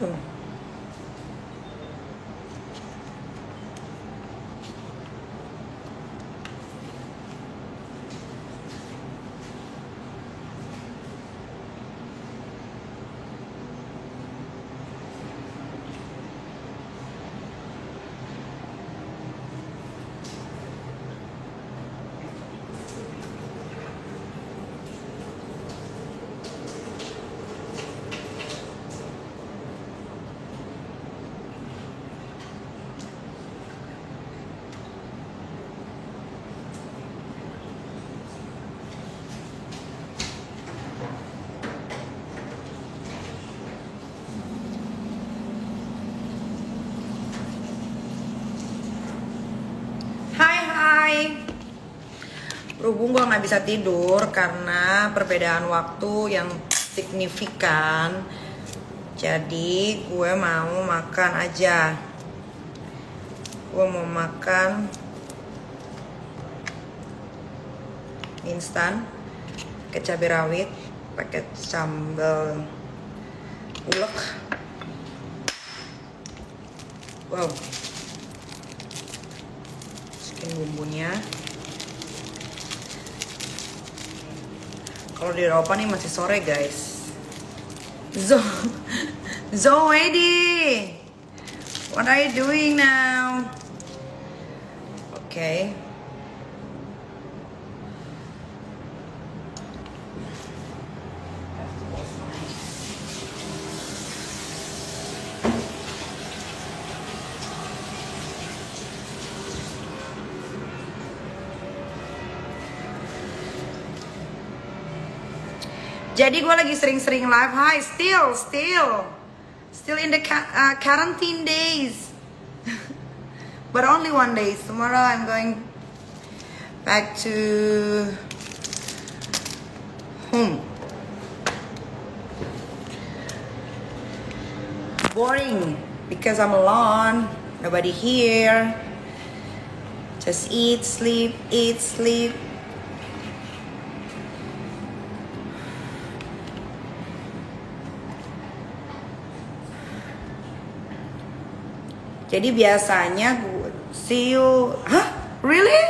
tuh. Berhubung gue nggak bisa tidur karena perbedaan waktu yang signifikan, jadi gue mau makan aja. Gue mau makan instan pakai cabai rawit, pakai sambal ulek. Wow, masukin bumbunya. Kalau di Eropa nih masih sore guys. Zoe, what are you doing now? Okay. Jadi gue lagi sering-sering live. Hi, still in the quarantine days. But only one day. Tomorrow I'm going back to home. Boring because I'm alone. Nobody here. Just eat, sleep, eat, sleep. Jadi biasanya gue see you. Hah? Really?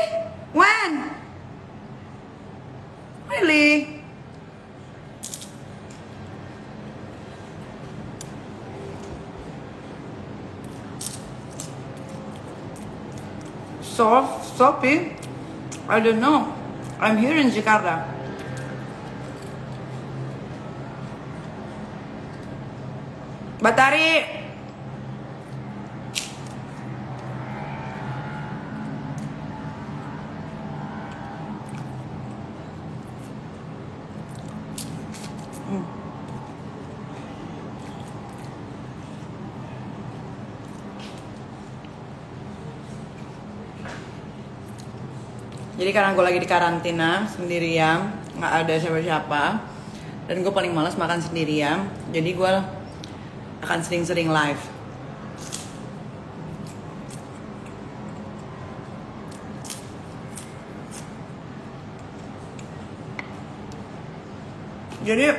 When? Really? Sophie? I don't know. I'm here in Jakarta. Batari. Jadi karena gue lagi di karantina sendirian, nggak ada siapa-siapa, dan gue paling malas makan sendirian, jadi gue akan sering-sering live. Jadi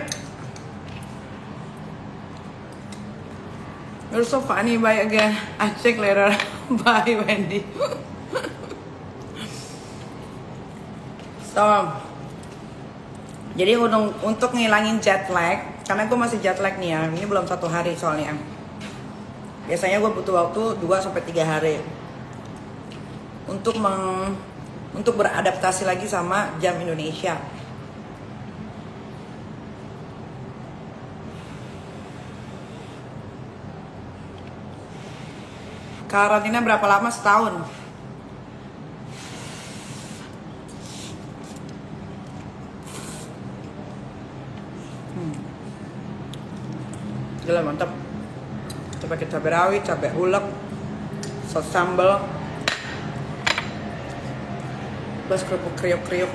you're so funny, bye again. I check later. Bye Wendy. So, jadi untuk ngilangin jet lag, karena gue masih jet lag nih ya, ini belum 1 hari soalnya. Biasanya gue butuh waktu 2-3 hari untuk beradaptasi lagi sama jam Indonesia. Karantina berapa lama? Setahun. Gila mantap. Kita pakai cabai rawit, cabai ulek, saus sambal, plus kerupuk kriuk-kriuk.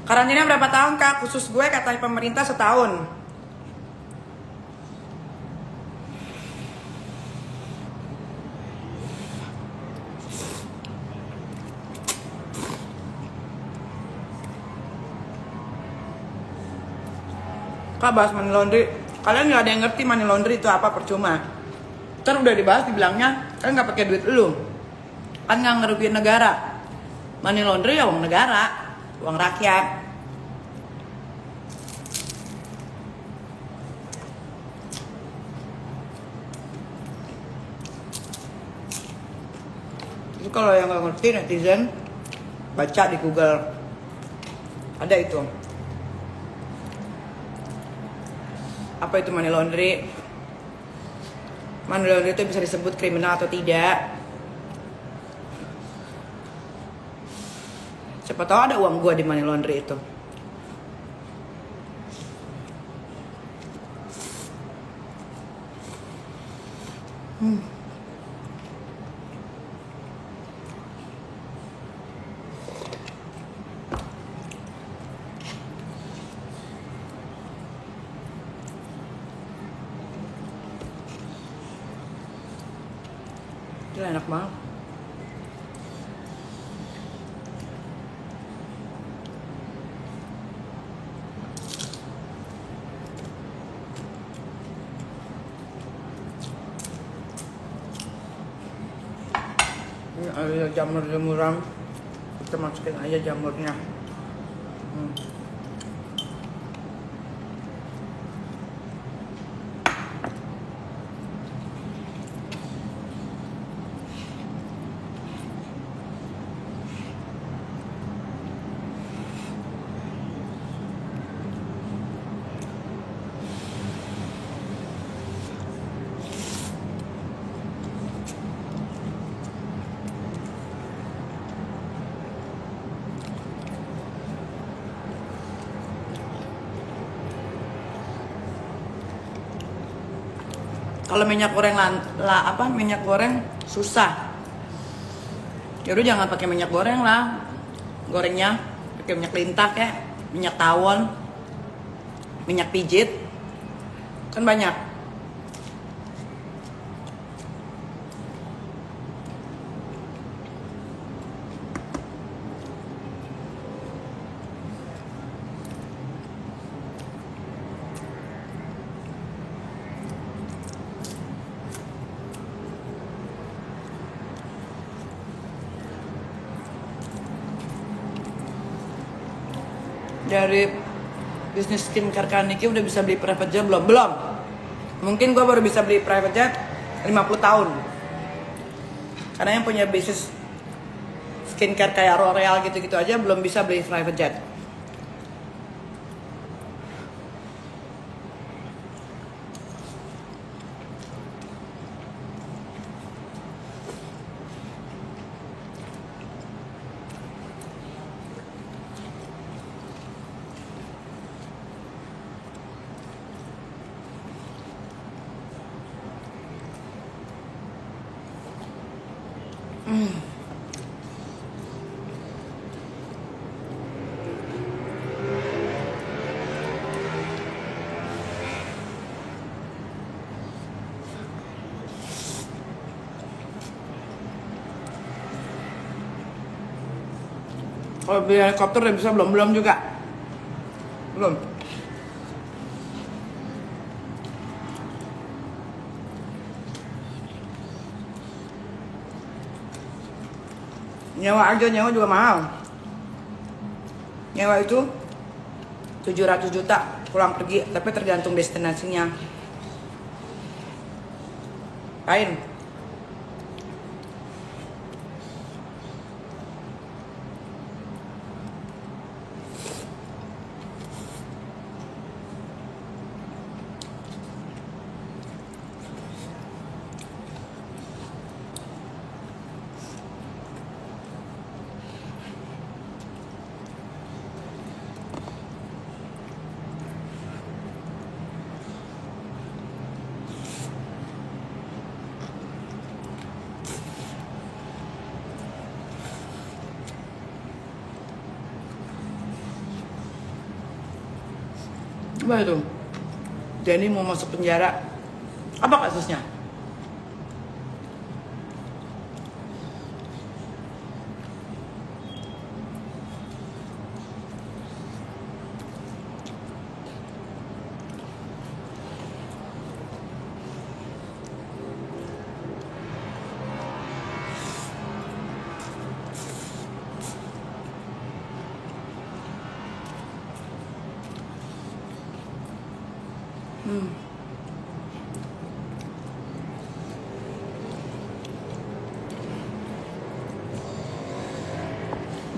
Karantina berapa tahun kak? Khusus gue katanya pemerintah setahun. Kak bahas money laundry. Kalian nggak ada yang ngerti money laundry itu apa, percuma. Ntar udah dibahas dibilangnya kalian nggak pakai duit lu. Kan nggak ngerugiin negara. Money laundry ya uang negara, uang rakyat. Itu kalau yang nggak ngerti netizen baca di Google, ada itu. Apa itu money laundry? Money laundry itu bisa disebut kriminal atau tidak? Siapa tahu ada uang gua di money laundry itu. Gila, enak banget. Ini ada jamur-jamuran, kita masukin aja jamurnya. Kalau minyak goreng minyak goreng susah. Ya udah jangan pakai minyak goreng lah. Gorengnya pakai minyak lintah kayak minyak tawon, minyak pijit. Kan banyak. Dari bisnis skincare Kaniki udah bisa beli private jet belum? Belum. Mungkin gue baru bisa beli private jet 50 tahun. Karena yang punya bisnis skincare kayak L'Oreal gitu-gitu aja belum bisa beli private jet. Kalau beli helikopter udah bisa belum juga. Belum. Nyewa juga mahal. Nyewa itu 700 juta pulang pergi, tapi tergantung destinasinya. Kain. Apa itu? Jenny mau masuk penjara. Apa kasusnya?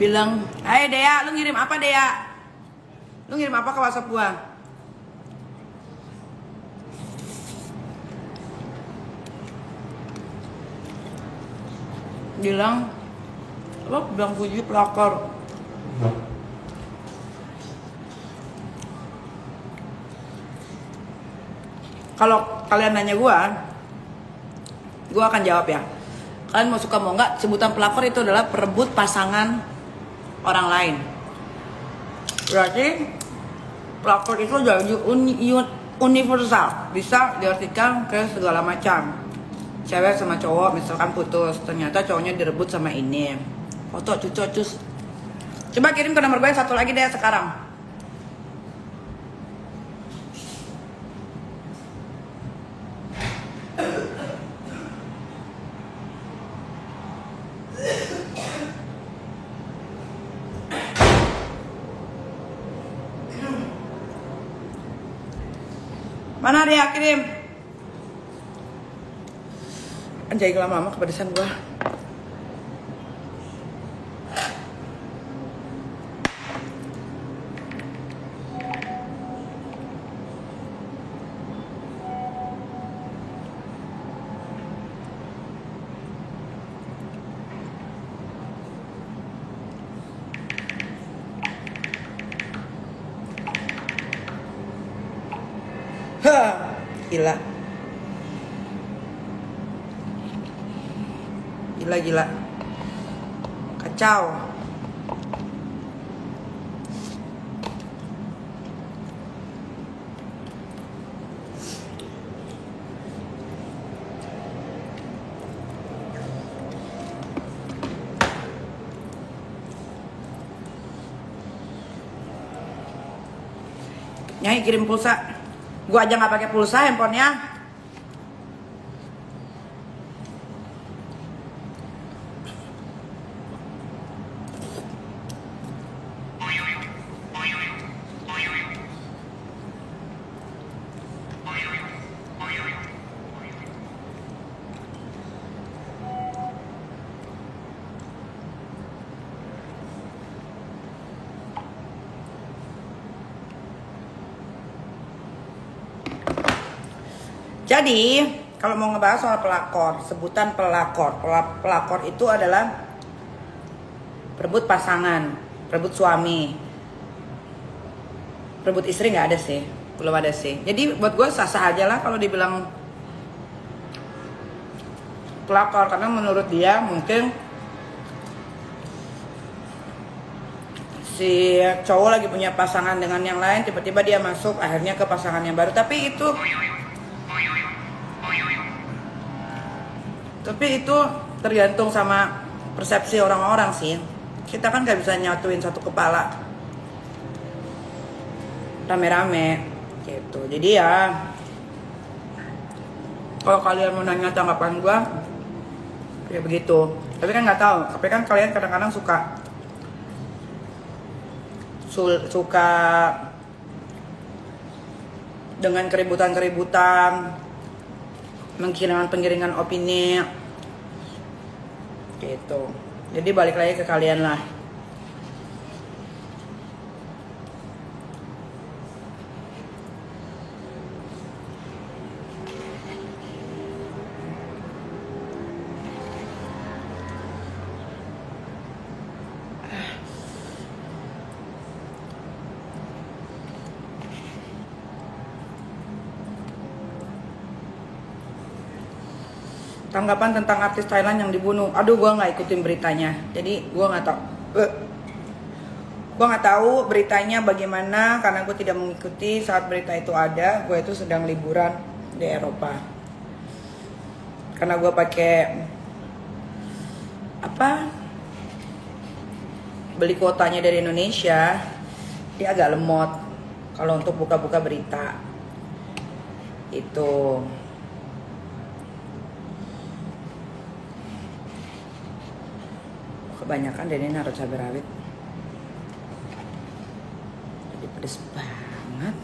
Bilang, "Hai Dea, lu ngirim apa Dea? Lu ngirim apa ke WhatsApp gua?" Bilang, lo bilang puji pelakor. Kalau kalian nanya gua akan jawab ya. Kalian mau suka mau nggak, sebutan pelakor itu adalah perebut pasangan orang lain. Berarti pelakor itu jadi universal, bisa diartikan ke segala macam. Cewek sama cowok misalkan putus, ternyata cowoknya direbut sama ini. Foto cus. Coba kirim ke nomor gue satu lagi deh sekarang. Mana dia kirim? Anjay, lama-lama kepedesan gua. Gila. Gila. Kacau. Nyai kirim pulsa. Gua aja nggak pakai pulsa handphonenya. Jadi, kalau mau ngebahas soal pelakor, sebutan pelakor. Pelakor itu adalah perebut pasangan, perebut suami. Perebut istri nggak ada sih, belum ada sih. Jadi buat gue sah-sah aja lah kalau dibilang pelakor, karena menurut dia mungkin si cowok lagi punya pasangan dengan yang lain, tiba-tiba dia masuk akhirnya ke pasangan yang baru. Tapi itu tergantung sama persepsi orang-orang sih. Kita kan gak bisa nyatuin satu kepala rame-rame gitu. Jadi ya, kalau kalian mau nanya tanggapan gua, ya begitu. Tapi kan nggak tahu. Tapi kan kalian kadang-kadang suka dengan keributan, penggiringan opini gitu. Jadi balik lagi ke kalian lah. Tanggapan tentang artis Thailand yang dibunuh. Aduh, gue nggak ikutin beritanya. Jadi gue nggak tahu. Gue nggak tahu beritanya bagaimana karena gue tidak mengikuti saat berita itu ada. Gue itu sedang liburan di Eropa. Karena gue pakai beli kuotanya dari Indonesia, dia agak lemot kalau untuk buka-buka berita itu. Kebanyakan dan ini naruh cabai rawit, jadi pedes banget.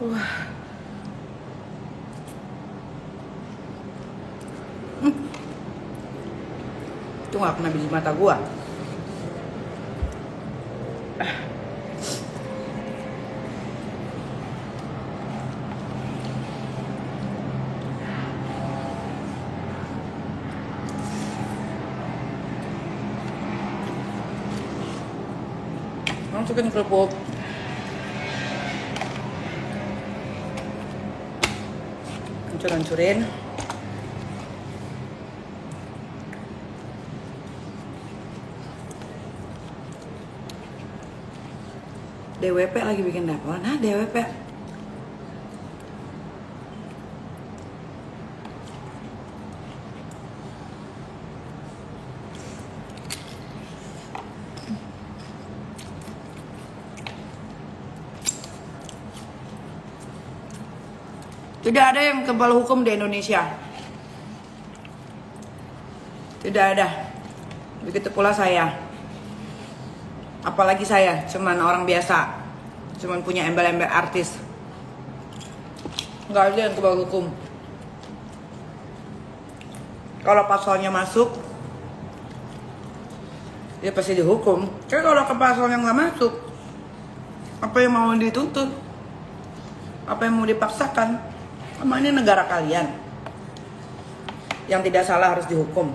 Wah. Itu gak kena biji mata gua. Masukin kerupuk. Hancur-hancurin. DWP lagi bikin dapur. Nah, DWP. Tidak ada yang kebal hukum di Indonesia. Tidak ada. Begitu pula saya. Apalagi saya, cuman orang biasa. Cuman punya embel-embel artis. Nggak ada yang kebal hukum. Kalau pasalnya masuk, ya pasti dihukum. Tapi kalau ke pasalnya nggak masuk, apa yang mau dituntut? Apa yang mau dipaksakan? Emang ini negara kalian. Yang tidak salah harus dihukum.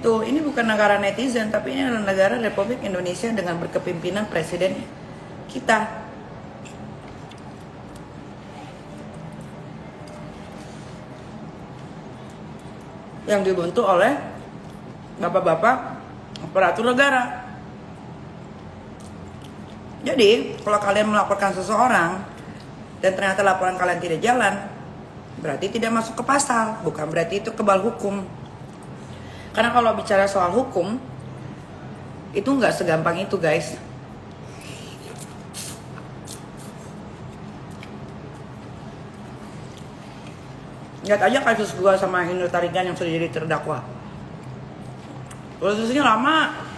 Ini bukan negara netizen, tapi ini adalah negara Republik Indonesia dengan berkepimpinan presiden kita. Yang dibentuk oleh bapak-bapak aparatur negara. Jadi, kalau kalian melaporkan seseorang dan ternyata laporan kalian tidak jalan, berarti tidak masuk ke pasal, bukan berarti itu kebal hukum. Karena kalau bicara soal hukum, itu nggak segampang itu, guys. Lihat aja kasus gua sama Hindu Tarigan yang sudah jadi terdakwa. Prosesnya lama.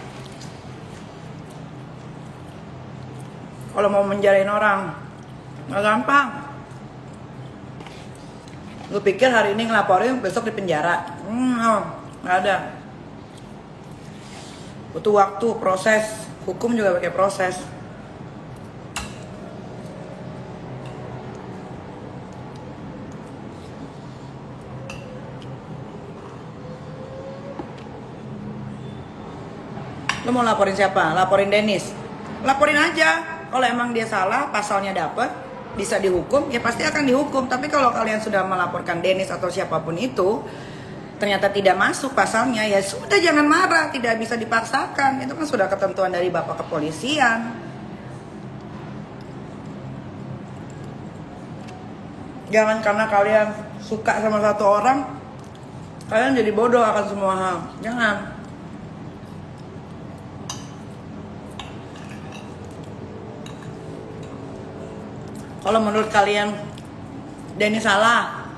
Kalau mau menjarain orang, nggak gampang. Lu pikir hari ini ngelaporin, besok di penjara? Nggak ada. Butuh waktu, proses. Hukum juga pakai proses. Lu mau laporin siapa? Laporin Dennis. Laporin aja. Kalau emang dia salah, pasalnya dapet, bisa dihukum, ya pasti akan dihukum. Tapi kalau kalian sudah melaporkan Dennis atau siapapun itu, ternyata tidak masuk pasalnya, ya sudah, jangan marah, tidak bisa dipaksakan. Itu kan sudah ketentuan dari Bapak Kepolisian. Jangan karena kalian suka sama satu orang, kalian jadi bodoh akan semua hal. Jangan. Kalau menurut kalian Denny salah,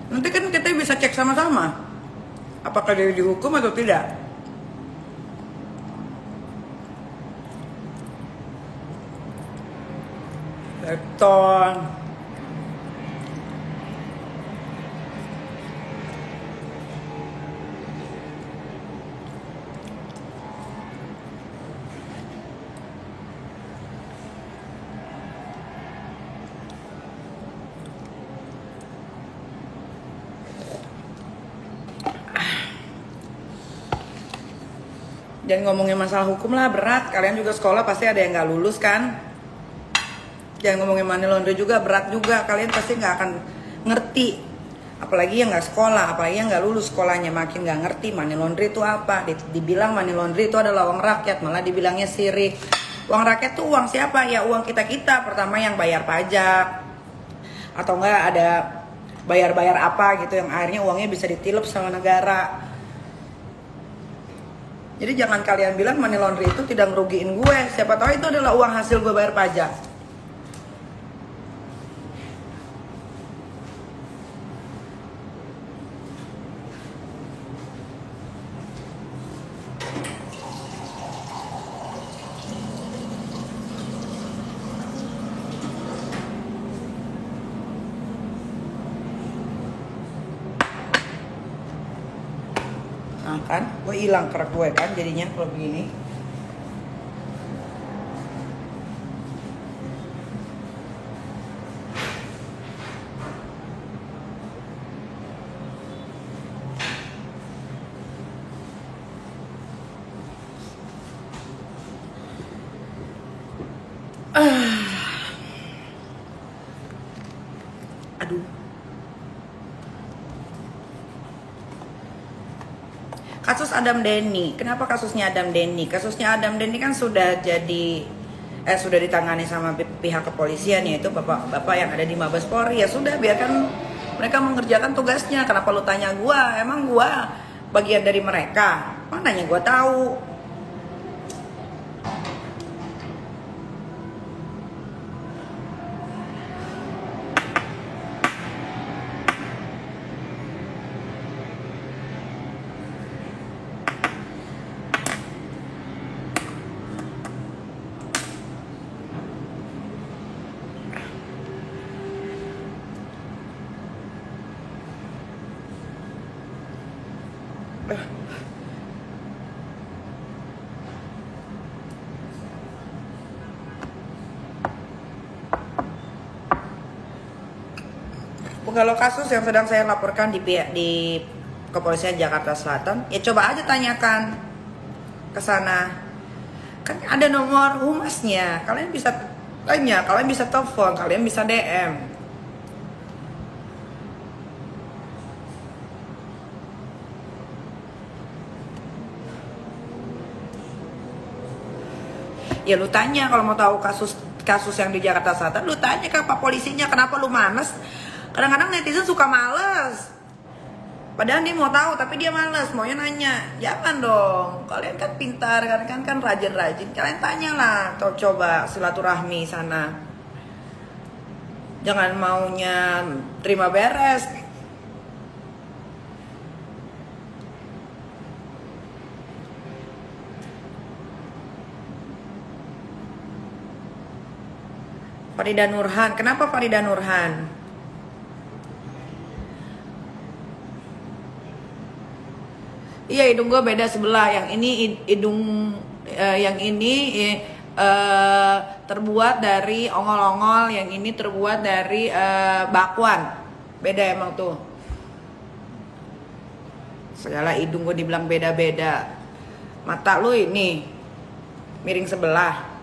nanti kan kita bisa cek sama-sama apakah dia dihukum atau tidak. Beton. Jangan ngomongin masalah hukum lah, berat. Kalian juga sekolah pasti ada yang nggak lulus kan. Jangan ngomongin money laundry juga, berat juga. Kalian pasti nggak akan ngerti. Apalagi yang nggak sekolah, apalagi yang nggak lulus sekolahnya, makin nggak ngerti money laundry itu apa. Dibilang money laundry itu adalah uang rakyat, malah dibilangnya sirik. Uang rakyat tuh uang siapa? Ya uang kita-kita. Pertama yang bayar pajak, atau enggak ada bayar-bayar apa gitu yang akhirnya uangnya bisa ditilep sama negara. Jadi jangan kalian bilang money laundry itu tidak ngerugiin gue. Siapa tahu itu adalah uang hasil gue bayar pajak. Nah kan, gue hilang kerak gue kan jadinya kalau begini. Aduh. Kasus Adam Denny. Kenapa kasusnya Adam Denny? Kasusnya Adam Denny kan sudah sudah ditangani sama pihak kepolisian, yaitu bapak-bapak yang ada di Mabes Polri. Ya sudah, biarkan mereka mengerjakan tugasnya. Kenapa lu tanya gua? Emang gua bagian dari mereka? Mananya gua tahu? Kalau kasus yang sedang saya laporkan di Kepolisian Jakarta Selatan, ya coba aja tanyakan ke sana. Kan ada nomor humasnya, kalian bisa tanya, kalian bisa telepon, kalian bisa DM. Ya lu tanya kalau mau tahu kasus yang di Jakarta Selatan, lu tanya ke Pak polisinya, kenapa lu malas? Kadang-kadang netizen suka males. Padahal dia mau tahu tapi dia males, maunya nanya. Jangan dong, kalian kan pintar, kalian kan rajin-rajin. Kalian tanyalah, atau coba silaturahmi sana. Jangan maunya terima beres. Farida Nurhan, kenapa Farida Nurhan? Iya, hidung gue beda sebelah. Yang ini yang ini terbuat dari ongol-ongol, yang ini terbuat dari bakwan. Beda emang tuh. Segala hidung gue dibilang beda-beda. Mata lu ini miring sebelah.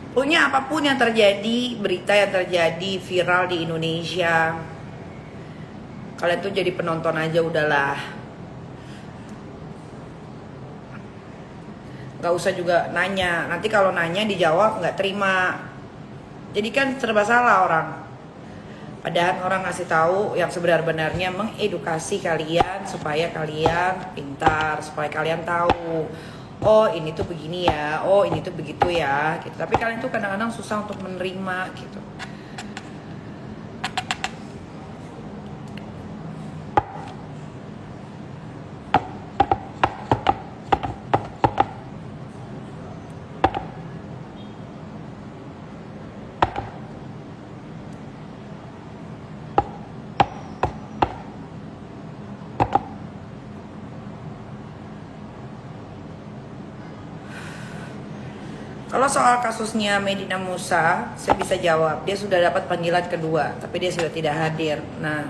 Punya apapun yang terjadi, berita yang terjadi viral di Indonesia, kalian tuh jadi penonton aja udahlah. Gak usah juga nanya, nanti kalau nanya dijawab nggak terima. Jadi kan serba salah orang. Padahal orang ngasih tahu yang sebenar-benarnya, mengedukasi kalian supaya kalian pintar, supaya kalian tahu. Oh ini tuh begini ya, oh ini tuh begitu ya gitu. Tapi kalian tuh kadang-kadang susah untuk menerima gitu. Kalau soal kasusnya Medina Musa, saya bisa jawab. Dia sudah dapat panggilan kedua, tapi dia sudah tidak hadir. Nah,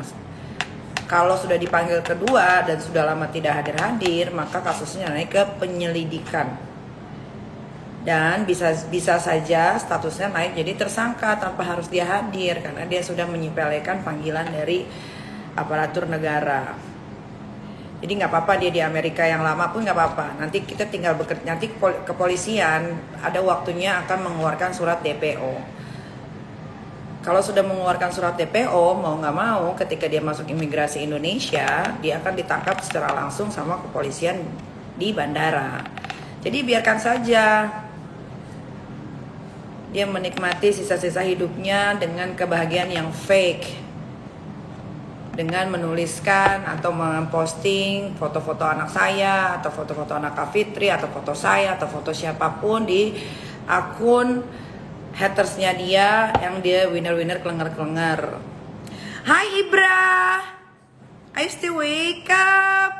kalau sudah dipanggil kedua dan sudah lama tidak hadir-hadir, maka kasusnya naik ke penyelidikan. Dan bisa saja statusnya naik jadi tersangka tanpa harus dia hadir, karena dia sudah menyepelekan panggilan dari aparatur negara. Jadi nggak apa-apa dia di Amerika yang lama pun nggak apa-apa. Nanti kita tinggal bekerja. Nanti kepolisian ada waktunya akan mengeluarkan surat DPO. Kalau sudah mengeluarkan surat DPO, mau nggak mau, ketika dia masuk imigrasi Indonesia, dia akan ditangkap secara langsung sama kepolisian di bandara. Jadi biarkan saja dia menikmati sisa-sisa hidupnya dengan kebahagiaan yang fake, dengan menuliskan atau memposting foto-foto anak saya, atau foto-foto anak Kak Fitri, atau foto saya, atau foto siapapun di akun hatersnya dia, yang dia winner-winner kelenger-kelenger. Hai Ibra, are you still wake up?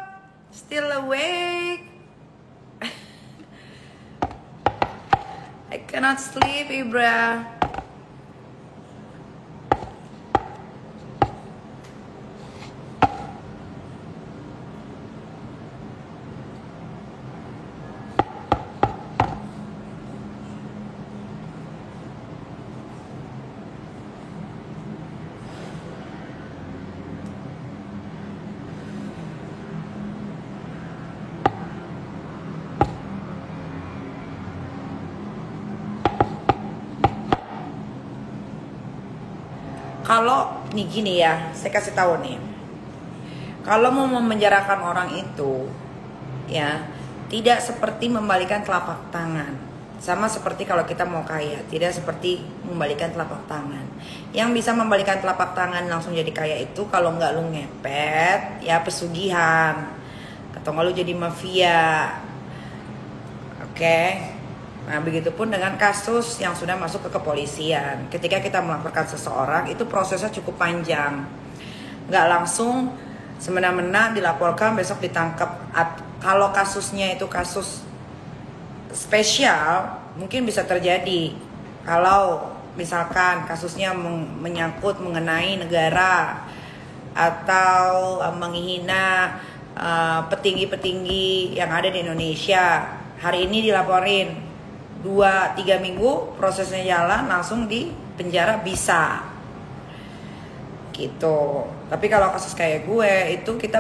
Still awake? I cannot sleep, Ibra. Kalau nih gini ya, saya kasih tahu nih. Kalau mau memenjarakan orang itu, ya tidak seperti membalikan telapak tangan. Sama seperti kalau kita mau kaya, tidak seperti membalikan telapak tangan. Yang bisa membalikan telapak tangan langsung jadi kaya itu kalau nggak lu ngepet, ya pesugihan, atau nggak lu jadi mafia. Oke. Nah, begitupun dengan kasus yang sudah masuk ke kepolisian. Ketika kita melaporkan seseorang, itu prosesnya cukup panjang. Nggak langsung semena-mena dilaporkan, besok ditangkap. Kalau kasusnya itu kasus spesial, mungkin bisa terjadi. Kalau misalkan kasusnya menyangkut mengenai negara, atau menghina petinggi-petinggi yang ada di Indonesia, hari ini dilaporin, 2-3 minggu prosesnya jalan, langsung di penjara bisa gitu. Tapi kalau kasus kayak gue itu kita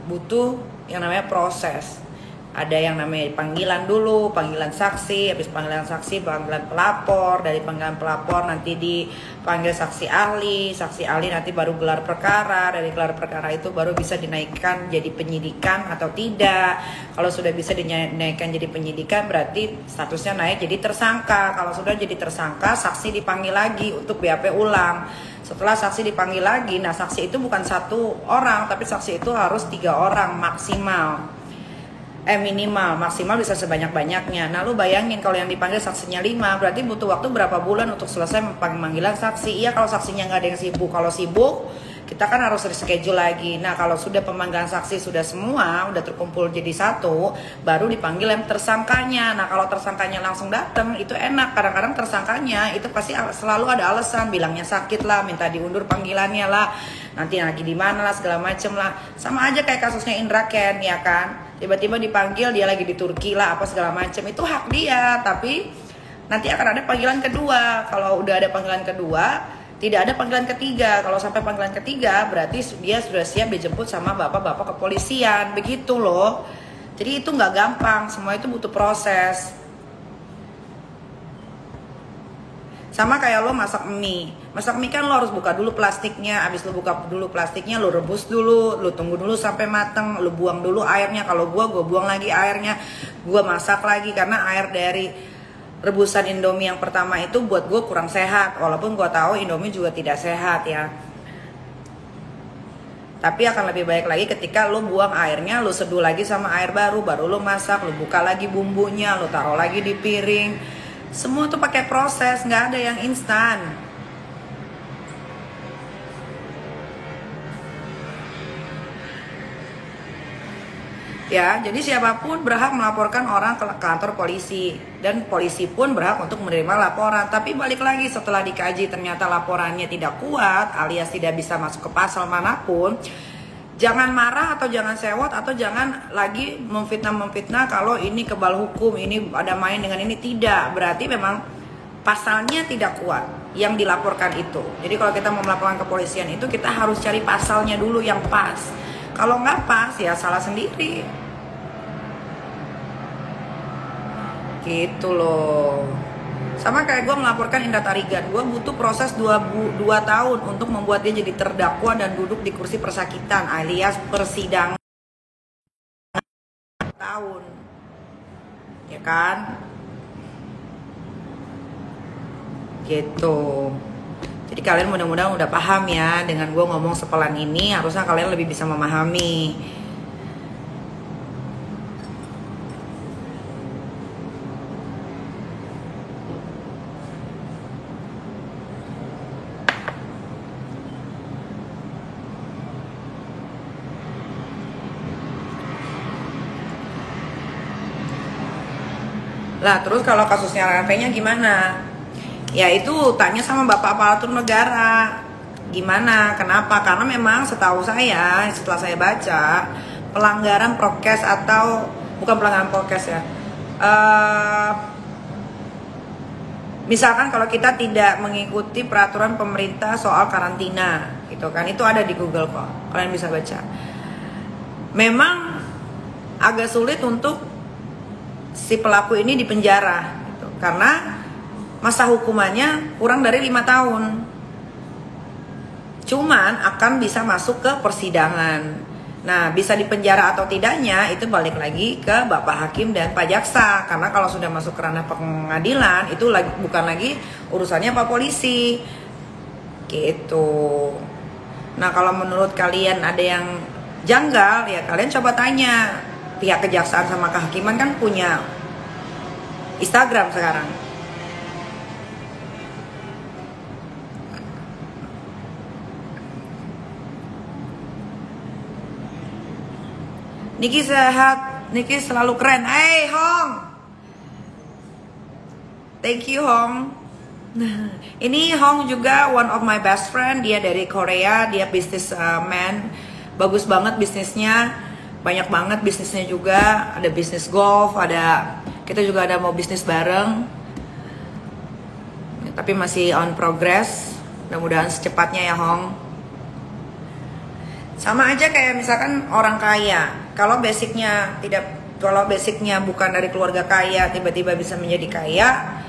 butuh yang namanya proses. Ada yang namanya panggilan dulu, panggilan saksi, habis panggilan saksi panggilan pelapor, dari panggilan pelapor nanti dipanggil saksi ahli nanti baru gelar perkara, dari gelar perkara itu baru bisa dinaikkan jadi penyidikan atau tidak. Kalau sudah bisa dinaikkan jadi penyidikan berarti statusnya naik jadi tersangka. Kalau sudah jadi tersangka, saksi dipanggil lagi untuk BAP ulang. Setelah saksi dipanggil lagi, nah saksi itu bukan 1 orang, tapi saksi itu harus 3 orang maksimal. Minimal, maksimal bisa sebanyak-banyaknya. Nah lu bayangin kalau yang dipanggil saksinya 5, berarti butuh waktu berapa bulan untuk selesai panggilan saksi. Iya kalau saksinya nggak ada yang sibuk. Kalau sibuk, kita kan harus reschedule lagi. Nah kalau sudah pemanggilan saksi sudah semua, udah terkumpul jadi 1, baru dipanggil yang tersangkanya. Nah kalau tersangkanya langsung datang, itu enak. Kadang-kadang tersangkanya itu pasti selalu ada alasan, bilangnya sakit lah, minta diundur panggilannya lah, nanti lagi di mana lah, segala macem lah. Sama aja kayak kasusnya Indra Ken, ya kan? Tiba-tiba dipanggil dia lagi di Turki lah, apa segala macam, itu hak dia. Tapi nanti akan ada panggilan kedua. Kalau udah ada panggilan kedua, tidak ada panggilan ketiga. Kalau sampai panggilan ketiga berarti dia sudah siap dijemput sama bapak-bapak kepolisian, begitu loh. Jadi itu nggak gampang, semua itu butuh proses. Sama kayak lo masak mie. Masak mie kan lo harus buka dulu plastiknya. Abis lo buka dulu plastiknya, lo rebus dulu, lo tunggu dulu sampai mateng, lo buang dulu airnya. Kalau gue buang lagi airnya, gue masak lagi. Karena air dari rebusan Indomie yang pertama itu buat gue kurang sehat. Walaupun gue tahu Indomie juga tidak sehat ya. Tapi akan lebih baik lagi ketika lo buang airnya, lo seduh lagi sama air baru lo masak, lo buka lagi bumbunya, lo taruh lagi di piring. Semua tuh pakai proses, nggak ada yang instan. Ya, jadi siapapun berhak melaporkan orang ke kantor polisi, dan polisi pun berhak untuk menerima laporan. Tapi balik lagi, setelah dikaji ternyata laporannya tidak kuat alias tidak bisa masuk ke pasal manapun, jangan marah atau jangan sewot atau jangan lagi memfitnah kalau ini kebal hukum, ini ada main dengan ini. Tidak, berarti memang pasalnya tidak kuat yang dilaporkan itu. Jadi kalau kita mau melaporkan kepolisian itu kita harus cari pasalnya dulu yang pas. Kalau nggak pas ya salah sendiri. Gitu loh. Sama kayak gue melaporkan Indra Tarigan, gue butuh proses 2 tahun untuk membuat dia jadi terdakwa dan duduk di kursi persakitan alias persidangan. tahun. Ya kan? Gitu. Jadi kalian mudah-mudahan udah paham ya dengan gue ngomong sepelan ini, harusnya kalian lebih bisa memahami. Lah terus kalau kasusnya RP-nya gimana? Ya itu tanya sama Bapak Aparatur Negara. Gimana? Kenapa? Karena memang setahu saya, setelah saya baca, pelanggaran prokes atau bukan pelanggaran prokes ya. Misalkan kalau kita tidak mengikuti peraturan pemerintah soal karantina, gitu kan? Itu ada di Google kok. Kalian bisa baca. Memang agak sulit untuk si pelaku ini dipenjara, gitu. Karena masa hukumannya kurang dari 5 tahun. Cuman akan bisa masuk ke persidangan. Nah, bisa dipenjara atau tidaknya itu balik lagi ke Bapak Hakim dan Pak Jaksa. Karena kalau sudah masuk ke ranah pengadilan itu bukan lagi urusannya Pak Polisi. Gitu. Nah, kalau menurut kalian ada yang janggal, ya kalian coba tanya. Pihak kejaksaan sama kehakiman kan punya Instagram sekarang. Niki sehat, Niki selalu keren. Hey Hong, thank you Hong. Ini Hong juga one of my best friend. Dia dari Korea, dia businessman, bagus banget bisnisnya, banyak banget bisnisnya juga. Ada bisnis golf, kita juga ada mau bisnis bareng. Tapi masih on progress. Mudah-mudahan secepatnya ya Hong. Sama aja kayak misalkan orang kaya. Kalau basicnya bukan dari keluarga kaya, tiba-tiba bisa menjadi kaya,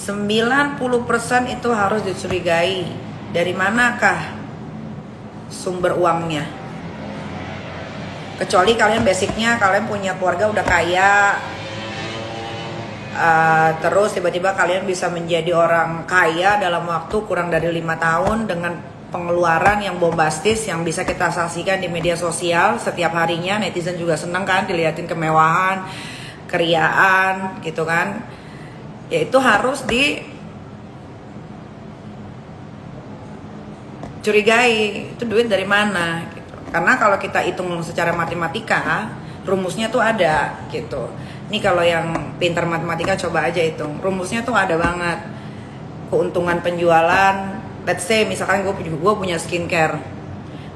90% itu harus dicurigai. Dari manakah sumber uangnya? Kecuali kalian basicnya kalian punya keluarga udah kaya, terus tiba-tiba kalian bisa menjadi orang kaya dalam waktu kurang dari 5 tahun dengan pengeluaran yang bombastis yang bisa kita saksikan di media sosial setiap harinya. Netizen juga senang kan dilihatin kemewahan, keriaan gitu kan. Ya itu harus dicurigai, itu duit dari mana gitu. Karena kalau kita hitung secara matematika, rumusnya tuh ada gitu. Ini kalau yang pintar matematika coba aja hitung. Rumusnya tuh ada banget. Keuntungan penjualan, let's say misalkan gue punya skincare,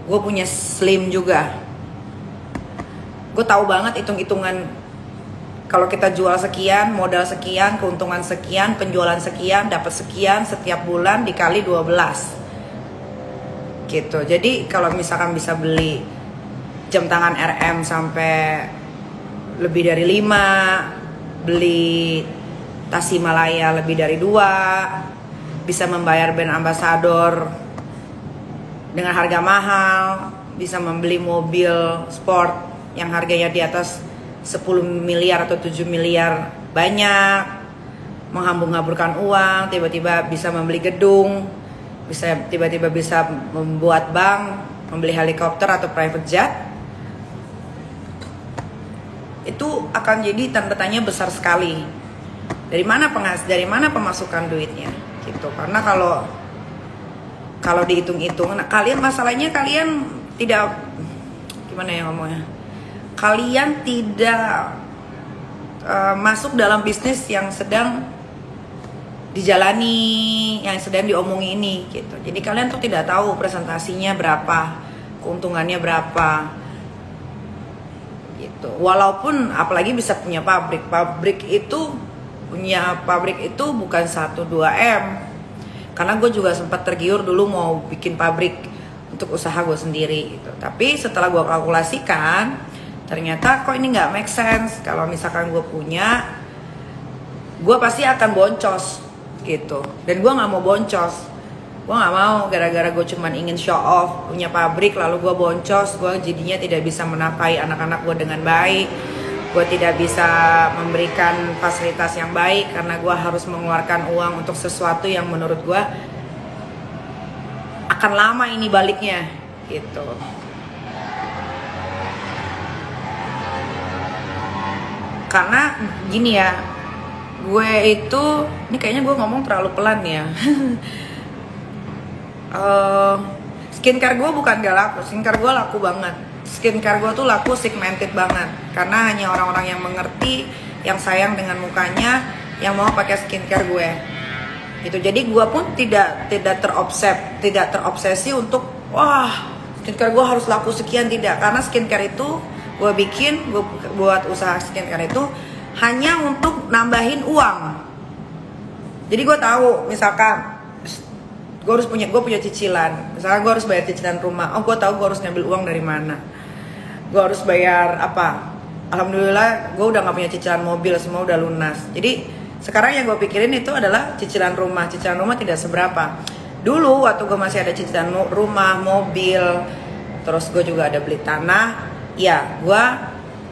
gue punya slim juga, gue tahu banget hitung-hitungan. Kalau kita jual sekian, modal sekian, keuntungan sekian, penjualan sekian, dapat sekian setiap bulan dikali 12 gitu. Jadi kalau misalkan bisa beli jam tangan RM sampai lebih dari 5, beli tas Himalaya lebih dari 2, bisa membayar brand ambassador dengan harga mahal, bisa membeli mobil sport yang harganya di atas 10 miliar atau 7 miliar, banyak, menghambur-hamburkan uang, tiba-tiba bisa membeli gedung, tiba-tiba bisa membuat bank, membeli helikopter atau private jet. Itu akan jadi tanda tanya besar sekali. Dari mana pemasukan duitnya? Gitu. Karena kalau dihitung-hitung, nah masalahnya kalian tidak, gimana ya ngomongnya, kalian tidak masuk dalam bisnis yang sedang dijalani, yang sedang diomongi ini gitu. Jadi kalian tuh tidak tahu presentasinya berapa, keuntungannya berapa gitu. Walaupun apalagi bisa punya pabrik itu bukan 1-2 M. Karena gue juga sempat tergiur dulu mau bikin pabrik untuk usaha gue sendiri gitu. Tapi setelah gue kalkulasikan, ternyata kok ini nggak make sense. Kalau misalkan gue punya, gue pasti akan boncos gitu. Dan gue nggak mau boncos. Gue nggak mau gara-gara gue cuman ingin show off punya pabrik lalu gue boncos, gue jadinya tidak bisa menafkahi anak-anak gue dengan baik. Gue tidak bisa memberikan fasilitas yang baik karena gue harus mengeluarkan uang untuk sesuatu yang menurut gue akan lama ini baliknya gitu. Karena gini ya, gue itu, ini kayaknya gue ngomong terlalu pelan ya. Skincare gue bukan gak laku, skincare gue laku banget. Skincare gue tuh laku segmented banget, karena hanya orang-orang yang mengerti, yang sayang dengan mukanya, yang mau pakai skincare gue. Gitu. Jadi gue pun tidak terobsesi untuk wah skincare gue harus laku sekian, tidak. Karena skincare itu gue buat usaha skincare itu hanya untuk nambahin uang. Jadi gue tahu misalkan gue punya cicilan, misalnya gue harus bayar cicilan rumah. Oh, gue tahu gue harus ngambil uang dari mana. Gue harus bayar apa? Alhamdulillah gue udah gak punya cicilan mobil, semua udah lunas. Jadi sekarang yang gue pikirin itu adalah cicilan rumah. Cicilan rumah tidak seberapa. Dulu waktu gue masih ada cicilan rumah, mobil, terus gue juga ada beli tanah. Ya, gue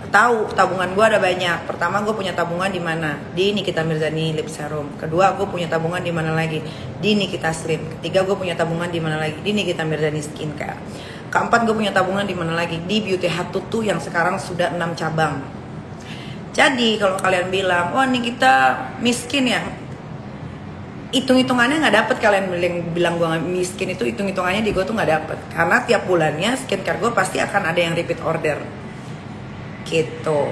tahu tabungan gue ada banyak. Pertama, gue punya tabungan di mana? Di Nikita Mirzani Lip Serum. Kedua, gue punya tabungan di mana lagi? Di Nikita Slim. Ketiga, gue punya tabungan di mana lagi? Di Nikita Mirzani Skincare. Keempat, gue punya tabungan di mana lagi? Di Beauty Hut Tutu yang sekarang sudah 6 cabang. Jadi kalau kalian bilang, wah Nikita miskin ya, hitung-hitungannya nggak dapet. Kalian bilang gue miskin itu hitung-hitungannya di gue tuh nggak dapet, karena tiap bulannya skincare gue pasti akan ada yang repeat order gitu.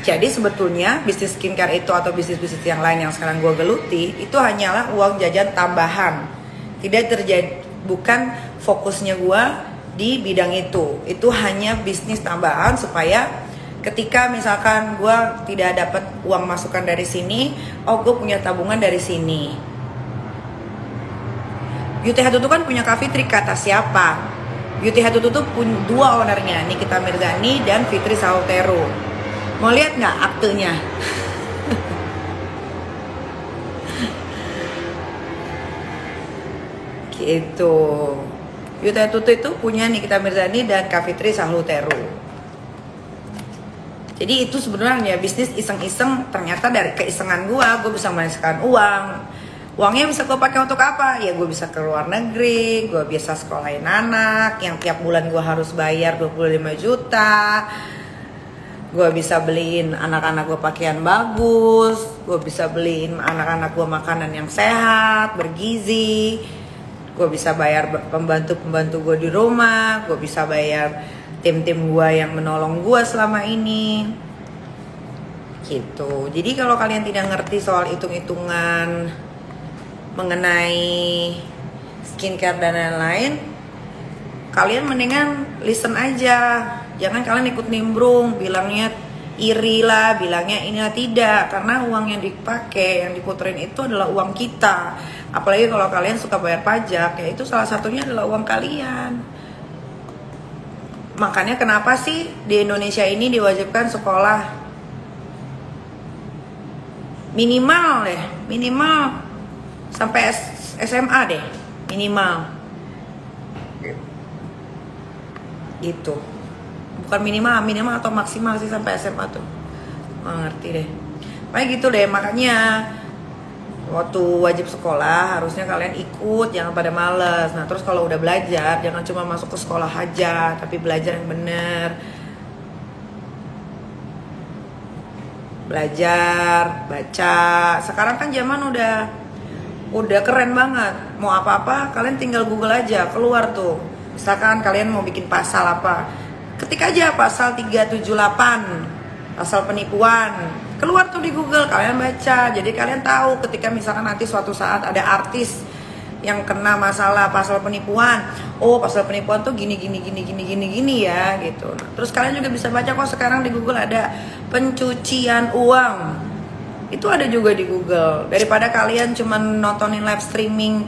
Jadi sebetulnya bisnis skincare itu atau bisnis-bisnis yang lain yang sekarang gue geluti itu hanyalah uang jajan tambahan, tidak bukan fokusnya gue di bidang itu. Itu hanya bisnis tambahan supaya ketika misalkan gue tidak dapat uang masukan dari sini, oh gue punya tabungan dari sini. Beauty Hut itu kan punya Kak Fitri, kata siapa? Beauty Hut itu tuh punya 2 ownernya, Nikita Mirzani dan Fitri Sautero. Mau lihat nggak aktenya? Gitu. Beauty Hut itu punya Nikita Mirzani dan Kak Fitri Sautero. Jadi itu sebenarnya bisnis iseng-iseng, ternyata dari keisengan gue bisa menghasilkan uang. Uangnya bisa gue pakai untuk apa? Ya gue bisa ke luar negeri, gue bisa sekolahin anak yang tiap bulan gue harus bayar 25 juta. Gue bisa beliin anak-anak gue pakaian bagus, gue bisa beliin anak-anak gue makanan yang sehat, bergizi. Gue bisa bayar pembantu-pembantu gue di rumah, gue bisa bayar tim-tim gue yang menolong gue selama ini gitu. Jadi kalau kalian tidak ngerti soal hitung-hitungan mengenai skincare dan lain-lain, kalian mendingan listen aja. Jangan kalian ikut nimbrung, bilangnya iri lah, bilangnya inilah, tidak. Karena uang yang dipakai, yang diputerin itu adalah uang kita. Apalagi kalau kalian suka bayar pajak, ya itu salah satunya adalah uang kalian. Makanya kenapa sih di Indonesia ini diwajibkan sekolah minimal sampai SMA deh, minimal gitu. Bukan minimal atau maksimal sih sampai SMA tuh, nggak ngerti deh. Kayak gitu deh. Makanya waktu wajib sekolah harusnya kalian ikut, jangan pada males. Nah terus kalau udah belajar, jangan cuma masuk ke sekolah aja, tapi belajar yang bener. Belajar, baca. Sekarang kan zaman udah keren banget. Mau apa-apa kalian tinggal Google aja, keluar tuh. Misalkan kalian mau bikin pasal apa, ketik aja pasal 378, pasal penipuan, keluar tuh di Google, kalian baca. Jadi kalian tahu ketika misalkan nanti suatu saat ada artis yang kena masalah pasal penipuan, oh pasal penipuan tuh gini ya gitu. Nah, terus kalian juga bisa baca kok sekarang di Google ada pencucian uang, itu ada juga di Google. Daripada kalian cuma nontonin live streaming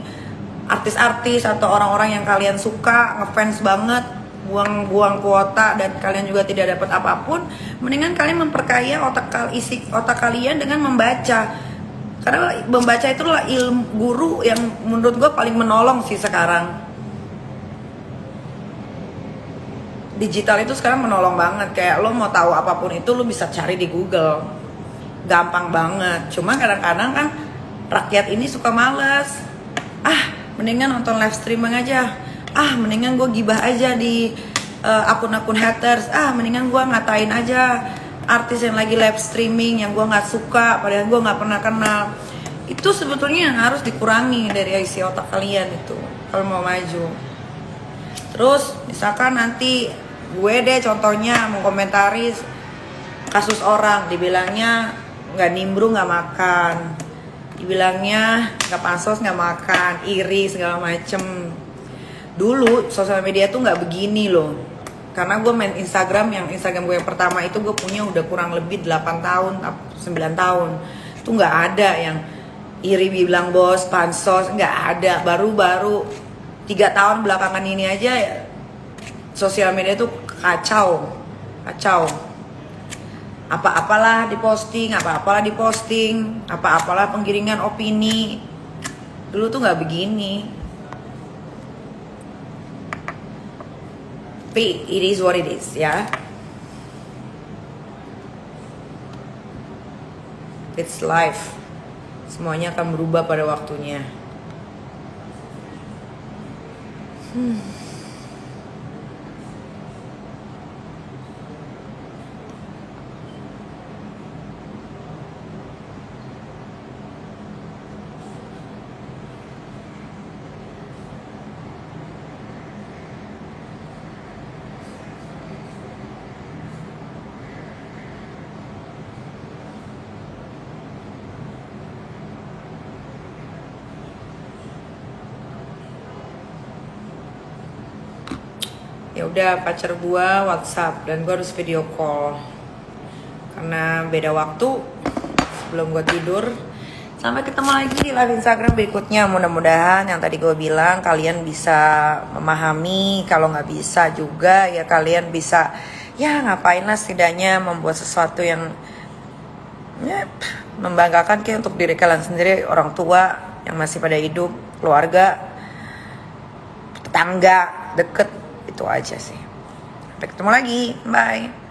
artis-artis atau orang-orang yang kalian suka, ngefans banget, buang-buang kuota dan kalian juga tidak dapat apapun, mendingan kalian memperkaya isi otak kalian dengan membaca. Karena membaca itu adalah ilmu guru yang menurut gue paling menolong sih sekarang. Digital itu sekarang menolong banget. Kayak lo mau tahu apapun itu lo bisa cari di Google, gampang banget. Cuma kadang-kadang kan rakyat ini suka males. Mendingan nonton live streaming aja. Mendingan gue gibah aja di akun-akun haters. Mendingan gue ngatain aja artis yang lagi live streaming yang gue nggak suka, padahal gue nggak pernah kenal. Itu sebetulnya yang harus dikurangi dari isi otak kalian itu kalau mau maju. Terus misalkan nanti gue deh contohnya mengkomentari kasus orang, dibilangnya nggak nimbrung nggak makan, dibilangnya nggak pansos nggak makan, iri segala macem. Dulu sosial media tuh nggak begini loh, karena gue main Instagram, yang Instagram gue yang pertama itu gue punya udah kurang lebih 8 tahun 9 tahun tuh nggak ada yang iri bilang bos pansos, nggak ada. Baru 3 tahun belakangan ini aja sosial media tuh kacau. Apa-apalah diposting, apa-apalah penggiringan opini. Dulu tuh nggak begini. Tapi it is what it is ya. It's life. Semuanya akan berubah pada waktunya. Ya udah, pacar gua WhatsApp dan gua harus video call karena beda waktu sebelum gua tidur. Sampai ketemu lagi di live Instagram berikutnya. Mudah-mudahan yang tadi gua bilang kalian bisa memahami. Kalau nggak bisa juga ya kalian bisa ya ngapain lah, setidaknya membuat sesuatu yang ya, membanggakan kayak untuk diri kalian sendiri, orang tua yang masih pada hidup, keluarga, tetangga deket. Itu aja sih. Sampai ketemu lagi. Bye.